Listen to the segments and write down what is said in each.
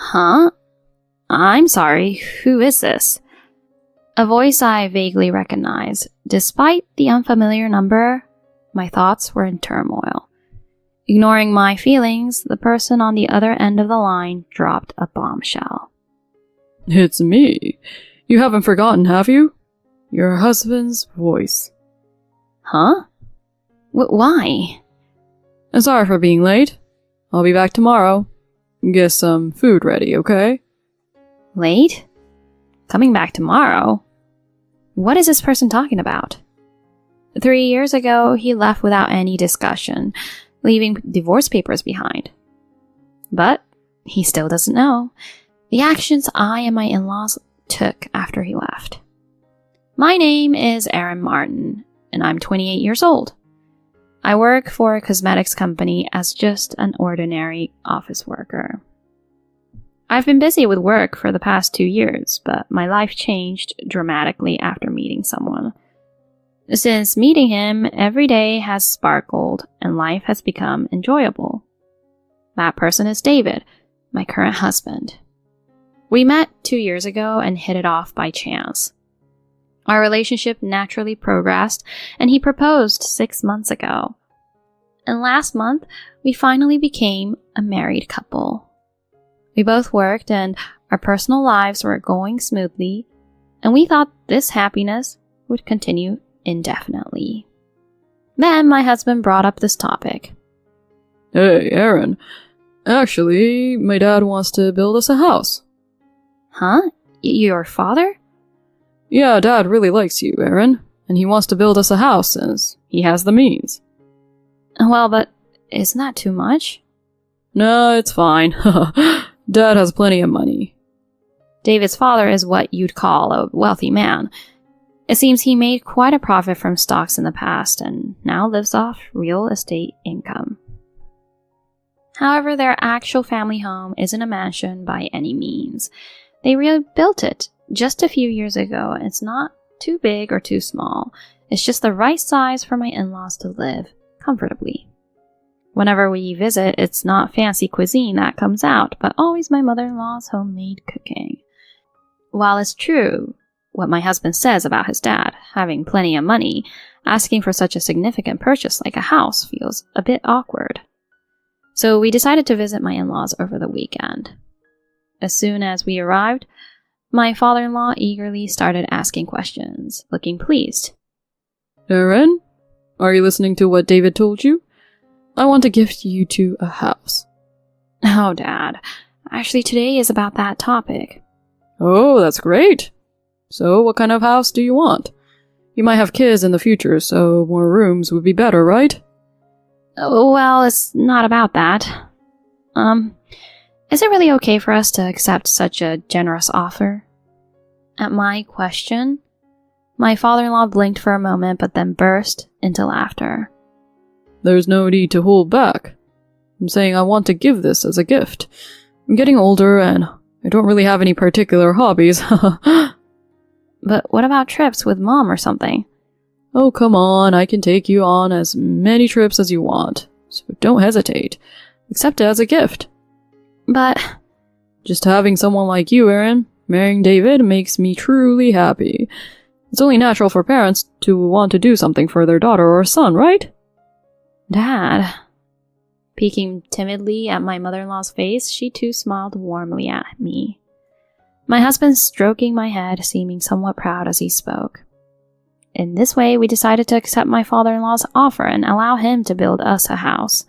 Huh? I'm sorry, who is this? A voice I vaguely recognized. Despite the unfamiliar number, my thoughts were in turmoil. Ignoring my feelings, the person on the other end of the line dropped a bombshell. It's me. You haven't forgotten, have you? Your husband's voice. Huh? Why? I'm sorry for being late. I'll be back tomorrow. Get some food ready, okay? Late? Coming back tomorrow? What is this person talking about? 3 years ago, he left without any discussion, leaving divorce papers behind. But he still doesn't know the actions I and my in-laws took after he left. My name is Erin Martin, and I'm 28 years old. I work for a cosmetics company as just an ordinary office worker. I've been busy with work for the past 2 years, but my life changed dramatically after meeting someone. Since meeting him, every day has sparkled and life has become enjoyable. That person is David, my current husband. We met 2 years ago and hit it off by chance. Our relationship naturally progressed, and he proposed 6 months ago. And last month, we finally became a married couple. We both worked and our personal lives were going smoothly, and we thought this happiness would continue indefinitely. Then my husband brought up this topic. Hey, Erin. Actually, my dad wants to build us a house. Huh? Your father? Yeah, Dad really likes you, Erin, and he wants to build us a house since he has the means. Well, but isn't that too much? No, it's fine. Dad has plenty of money. David's father is what you'd call a wealthy man. It seems he made quite a profit from stocks in the past and now lives off real estate income. However, their actual family home isn't a mansion by any means. They rebuilt it just a few years ago. It's not too big or too small. It's just the right size for my in-laws to live comfortably. Whenever we visit, it's not fancy cuisine that comes out, but always my mother-in-law's homemade cooking. While it's true what my husband says about his dad having plenty of money, asking for such a significant purchase like a house feels a bit awkward. So we decided to visit my in-laws over the weekend. As soon as we arrived, my father-in-law eagerly started asking questions, looking pleased. Erin, are you listening to what David told you? I want to gift you to a house. Oh, Dad. Actually, today is about that topic. Oh, that's great. So, what kind of house do you want? You might have kids in the future, so more rooms would be better, right? Oh, well, it's not about that. Is it really okay for us to accept such a generous offer? At my question, my father-in-law blinked for a moment, but then burst into laughter. There's no need to hold back. I'm saying I want to give this as a gift. I'm getting older and I don't really have any particular hobbies. But what about trips with Mom or something? Oh, come on, I can take you on as many trips as you want. So don't hesitate. Accept it as a gift. But... Just having someone like you, Erin, marrying David makes me truly happy. It's only natural for parents to want to do something for their daughter or son, right? Dad. Peeking timidly at my mother-in-law's face, she too smiled warmly at me. My husband stroking my head, seeming somewhat proud as he spoke. In this way, we decided to accept my father-in-law's offer and allow him to build us a house.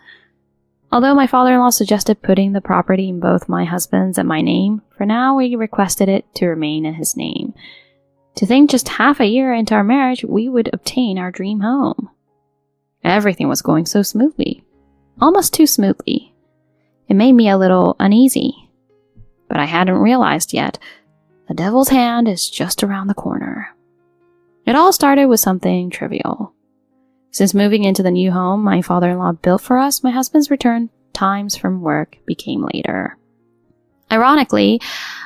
Although my father-in-law suggested putting the property in both my husband's and my name, for now we requested it to remain in his name. To think just half a year into our marriage, we would obtain our dream home. Everything was going so smoothly. Almost too smoothly. It made me a little uneasy. But I hadn't realized yet, the devil's hand is just around the corner. It all started with something trivial. Since moving into the new home my father-in-law built for us, my husband's return times from work became later. Ironically,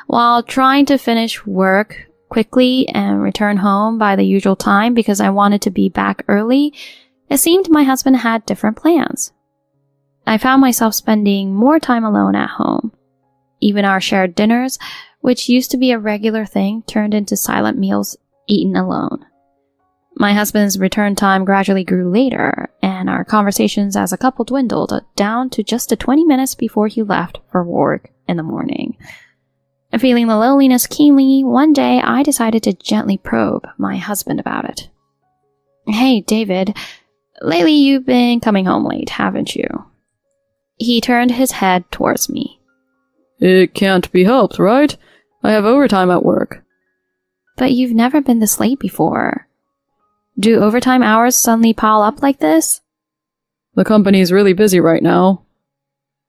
while trying to finish work quickly and return home by the usual time because I wanted to be back early, it seemed my husband had different plans. I found myself spending more time alone at home. Even our shared dinners, which used to be a regular thing, turned into silent meals eaten alone. My husband's return time gradually grew later, and our conversations as a couple dwindled down to just the 20 minutes before he left for work in the morning. Feeling the loneliness keenly, one day I decided to gently probe my husband about it. "Hey, David, lately you've been coming home late, haven't you?" He turned his head towards me. "It can't be helped, right? I have overtime at work." "But you've never been this late before. Do overtime hours suddenly pile up like this?" "The company's really busy right now."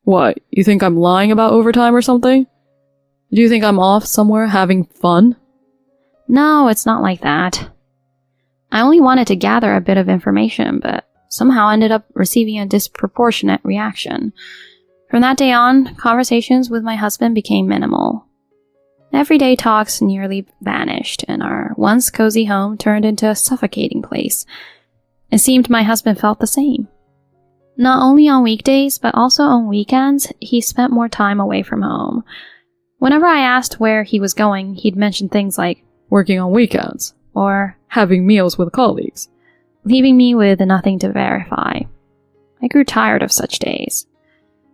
"What, you think I'm lying about overtime or something? Do you think I'm off somewhere having fun?" "No, it's not like that. I only wanted to gather a bit of information, but somehow ended up receiving a disproportionate reaction. From that day on, conversations with my husband became minimal. Everyday talks nearly vanished, and our once cozy home turned into a suffocating place. It seemed my husband felt the same. Not only on weekdays, but also on weekends, he spent more time away from home. Whenever I asked where he was going, he'd mention things like working on weekends, or having meals with colleagues, leaving me with nothing to verify. I grew tired of such days.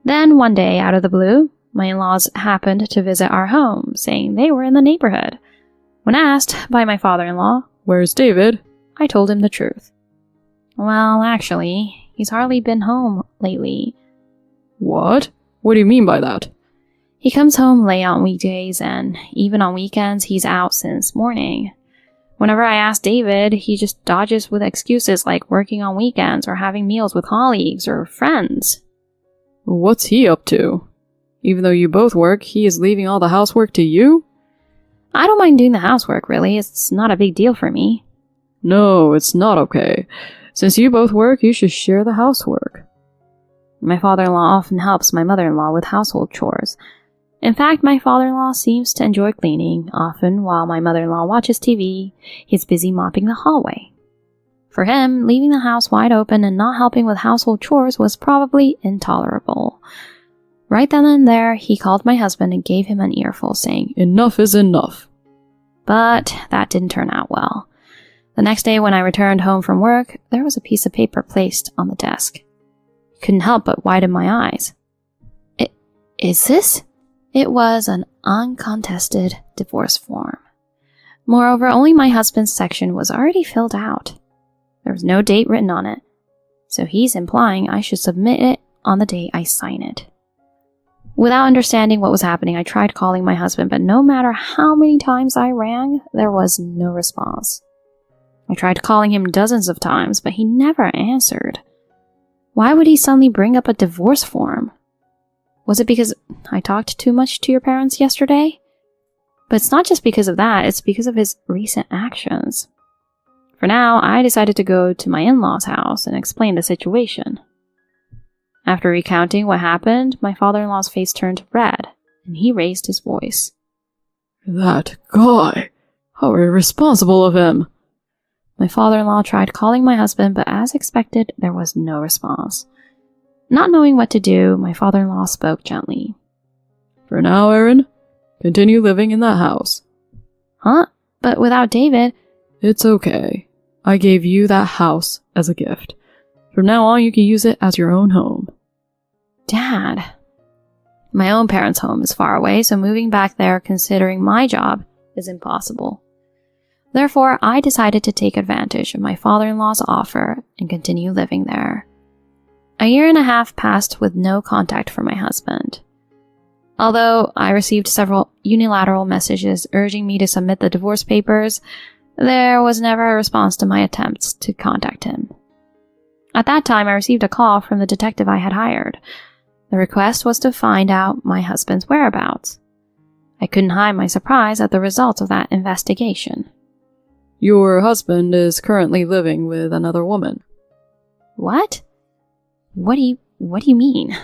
Then one day, out of the blue, my in-laws happened to visit our home, saying they were in the neighborhood. When asked by my father-in-law, "Where's David?" I told him the truth. "Well, actually, he's hardly been home lately." "What? What do you mean by that?" "He comes home late on weekdays, and even on weekends he's out since morning. Whenever I ask David, he just dodges with excuses like working on weekends or having meals with colleagues or friends." "What's he up to? Even though you both work, he is leaving all the housework to you?" "I don't mind doing the housework, really. It's not a big deal for me." "No, it's not okay. Since you both work, you should share the housework." My father-in-law often helps my mother-in-law with household chores. In fact, my father-in-law seems to enjoy cleaning. Often, while my mother-in-law watches TV, he's busy mopping the hallway. For him, leaving the house wide open and not helping with household chores was probably intolerable. Right then and there, he called my husband and gave him an earful, saying, "Enough is enough." But that didn't turn out well. The next day when I returned home from work, there was a piece of paper placed on the desk. I couldn't help but widen my eyes. Is this? It was an uncontested divorce form. Moreover, only my husband's section was already filled out. There was no date written on it, so he's implying I should submit it on the day I sign it. Without understanding what was happening, I tried calling my husband, but no matter how many times I rang, there was no response. I tried calling him dozens of times, but he never answered. Why would he suddenly bring up a divorce form? Was it because I talked too much to your parents yesterday? But it's not just because of that, it's because of his recent actions. For now, I decided to go to my in-laws' house and explain the situation. After recounting what happened, my father-in-law's face turned red, and he raised his voice. "That guy! How irresponsible of him!" My father-in-law tried calling my husband, but as expected, there was no response. Not knowing what to do, my father-in-law spoke gently. "For now, Aaron, continue living in that house." "Huh? But without David..." "It's okay. I gave you that house as a gift. From now on, you can use it as your own home." "Dad, my own parents' home is far away, so moving back there considering my job is impossible. Therefore, I decided to take advantage of my father-in-law's offer and continue living there. A year and a half passed with no contact from my husband. Although I received several unilateral messages urging me to submit the divorce papers, there was never a response to my attempts to contact him. At that time, I received a call from the detective I had hired. The request was to find out my husband's whereabouts. I couldn't hide my surprise at the results of that investigation. "Your husband is currently living with another woman." "What? What do you mean?"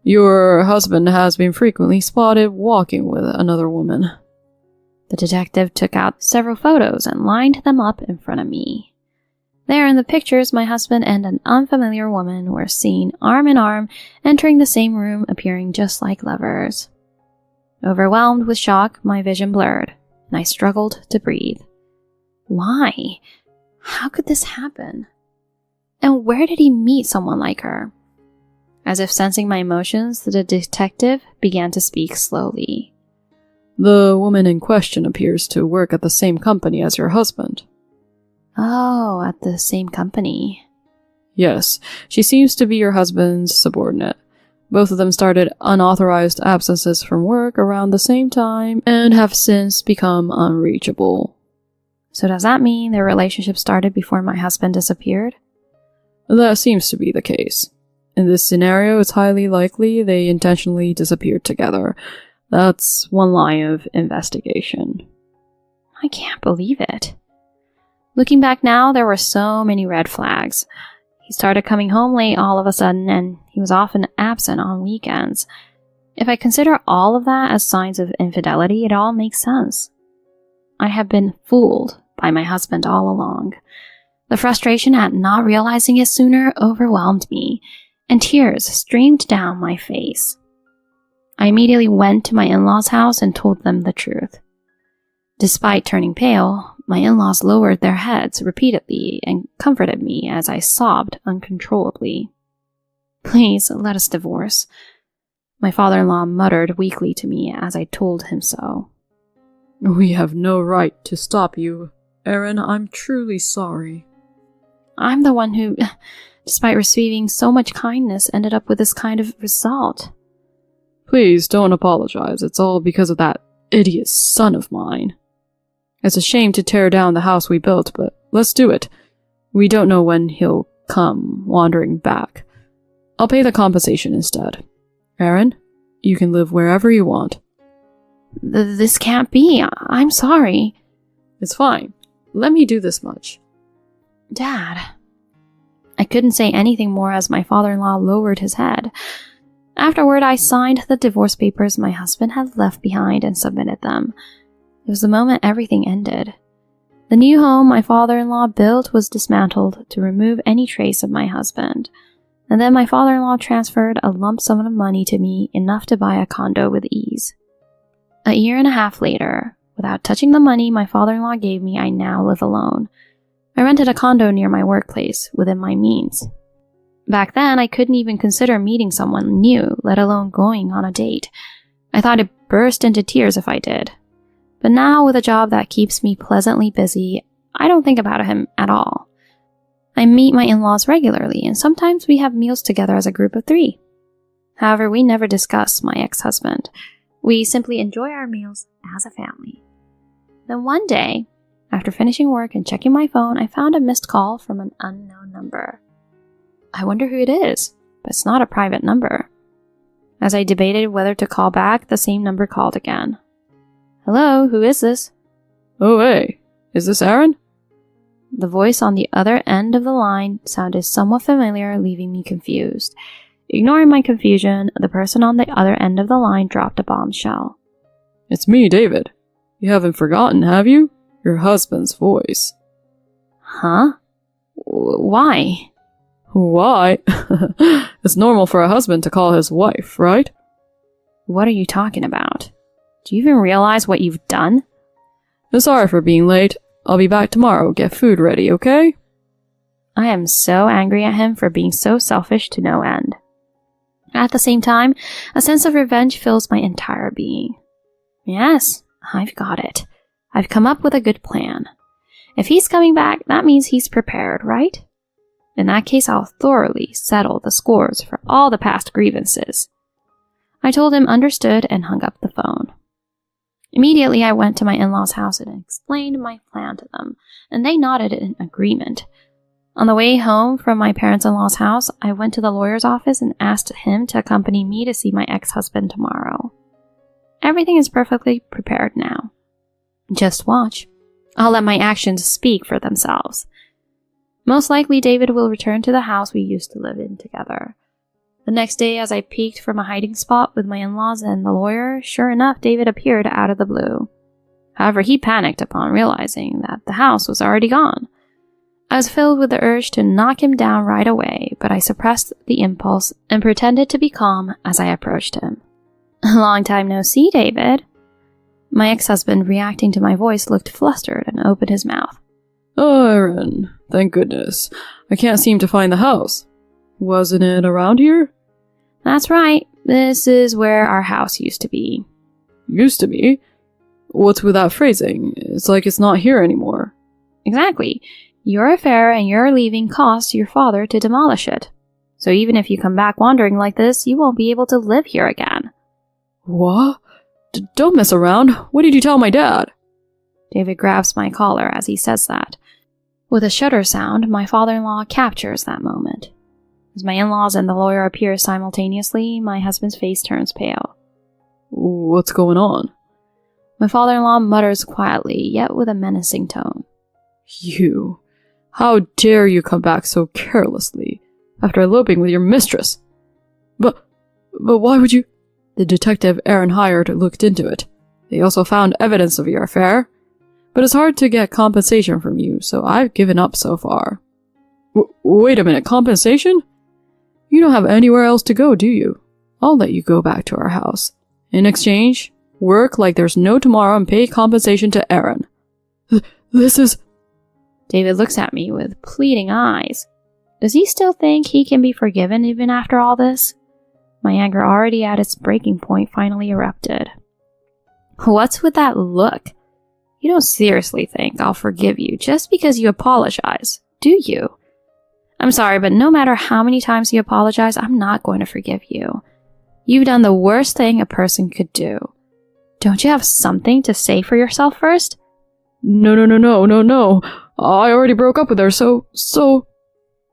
"Your husband has been frequently spotted walking with another woman." The detective took out several photos and lined them up in front of me. There in the pictures, my husband and an unfamiliar woman were seen arm in arm entering the same room, appearing just like lovers. Overwhelmed with shock, my vision blurred, and I struggled to breathe. Why? How could this happen? And where did he meet someone like her? As if sensing my emotions, the detective began to speak slowly. The woman in question appears to work at the same company as your husband. Oh, at the same company. Yes, she seems to be your husband's subordinate. Both of them started unauthorized absences from work around the same time and have since become unreachable. So does that mean their relationship started before my husband disappeared? That seems to be the case. In this scenario, it's highly likely they intentionally disappeared together. That's one line of investigation. I can't believe it. Looking back now, there were so many red flags. He started coming home late all of a sudden, and he was often absent on weekends. If I consider all of that as signs of infidelity, it all makes sense. I have been fooled by my husband all along. The frustration at not realizing it sooner overwhelmed me, and tears streamed down my face. I immediately went to my in-laws' house and told them the truth. Despite turning pale, my in-laws lowered their heads repeatedly and comforted me as I sobbed uncontrollably. Please, let us divorce, my father-in-law muttered weakly to me as I told him so. We have no right to stop you, Erin. I'm truly sorry. I'm the one who, despite receiving so much kindness, ended up with this kind of result. Please don't apologize. It's all because of that idiot son of mine. It's a shame to tear down the house we built, but let's do it. We don't know when he'll come wandering back. I'll pay the compensation instead. Erin, you can live wherever you want. This can't be. I'm sorry. It's fine. Let me do this much. Dad. I couldn't say anything more as my father-in-law lowered his head. Afterward, I signed the divorce papers my husband had left behind and submitted them. It was the moment everything ended. The new home my father-in-law built was dismantled to remove any trace of my husband, and then my father-in-law transferred a lump sum of money to me, enough to buy a condo with ease. A year and a half later, without touching the money my father-in-law gave me, I now live alone. I rented a condo near my workplace, within my means. Back then, I couldn't even consider meeting someone new, let alone going on a date. I thought I'd burst into tears if I did. But now, with a job that keeps me pleasantly busy, I don't think about him at all. I meet my in-laws regularly, and sometimes we have meals together as a group of 3. However, we never discuss my ex-husband. We simply enjoy our meals as a family. Then one day, after finishing work and checking my phone, I found a missed call from an unknown number. I wonder who it is, but it's not a private number. As I debated whether to call back, the same number called again. Hello, who is this? Oh, hey, is this Erin? The voice on the other end of the line sounded somewhat familiar, leaving me confused. Ignoring my confusion, the person on the other end of the line dropped a bombshell. It's me, David. You haven't forgotten, have you? Your husband's voice. Huh? Why? Why? It's normal for a husband to call his wife, right? What are you talking about? Do you even realize what you've done? I'm sorry for being late. I'll be back tomorrow. Get food ready, okay? I am so angry at him for being so selfish to no end. At the same time, a sense of revenge fills my entire being. Yes, I've got it. I've come up with a good plan. If he's coming back, that means he's prepared, right? In that case, I'll thoroughly settle the scores for all the past grievances. I told him understood and hung up the phone. Immediately, I went to my in-laws' house and explained my plan to them, and they nodded in agreement. On the way home from my parents-in-law's house, I went to the lawyer's office and asked him to accompany me to see my ex-husband tomorrow. Everything is perfectly prepared now. Just watch. I'll let my actions speak for themselves. Most likely, David will return to the house we used to live in together. The next day, as I peeked from a hiding spot with my in-laws and the lawyer, sure enough, David appeared out of the blue. However, he panicked upon realizing that the house was already gone. I was filled with the urge to knock him down right away, but I suppressed the impulse and pretended to be calm as I approached him. Long time no see, David. My ex-husband, reacting to my voice, looked flustered and opened his mouth. Oh, Erin, thank goodness. I can't seem to find the house. Wasn't it around here? That's right. This is where our house used to be. Used to be? What's with that phrasing? It's like it's not here anymore. Exactly. Your affair and your leaving cost your father to demolish it. So even if you come back wandering like this, you won't be able to live here again. What? Don't mess around. What did you tell my dad? David grabs my collar as he says that. With a shudder sound, my father-in-law captures that moment. As my in-laws and the lawyer appear simultaneously, my husband's face turns pale. What's going on? My father-in-law mutters quietly, yet with a menacing tone. You. How dare you come back so carelessly, after eloping with your mistress? But why would you? The detective Aaron hired looked into it. They also found evidence of your affair. But it's hard to get compensation from you, so I've given up so far. Wait a minute, compensation? You don't have anywhere else to go, do you? I'll let you go back to our house. In exchange, work like there's no tomorrow and pay compensation to Aaron. This is... David looks at me with pleading eyes. Does he still think he can be forgiven even after all this? My anger, already at its breaking point, finally erupted. What's with that look? You don't seriously think I'll forgive you just because you apologize, do you? I'm sorry, but no matter how many times you apologize, I'm not going to forgive you. You've done the worst thing a person could do. Don't you have something to say for yourself first? No. I already broke up with her, so...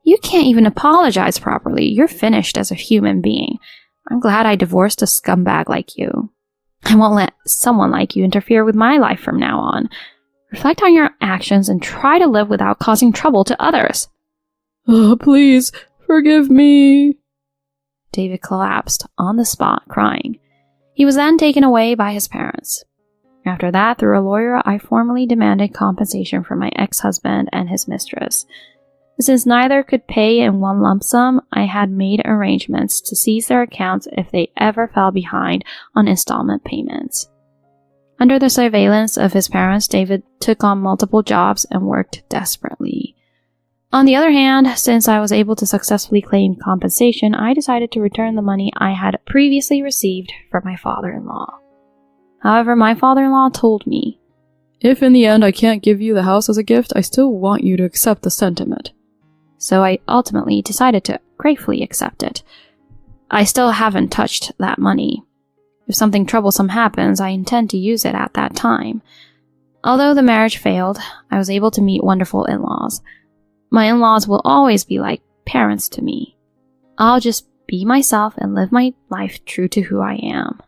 You can't even apologize properly. You're finished as a human being. I'm glad I divorced a scumbag like you. I won't let someone like you interfere with my life from now on. Reflect on your actions and try to live without causing trouble to others. Oh, please, forgive me. David collapsed on the spot, crying. He was then taken away by his parents. After that, through a lawyer, I formally demanded compensation from my ex-husband and his mistress. Since neither could pay in one lump sum, I had made arrangements to seize their accounts if they ever fell behind on installment payments. Under the surveillance of his parents, David took on multiple jobs and worked desperately. On the other hand, since I was able to successfully claim compensation, I decided to return the money I had previously received from my father-in-law. However, my father-in-law told me, if in the end I can't give you the house as a gift, I still want you to accept the sentiment. So I ultimately decided to gratefully accept it. I still haven't touched that money. If something troublesome happens, I intend to use it at that time. Although the marriage failed, I was able to meet wonderful in-laws. My in-laws will always be like parents to me. I'll just be myself and live my life true to who I am.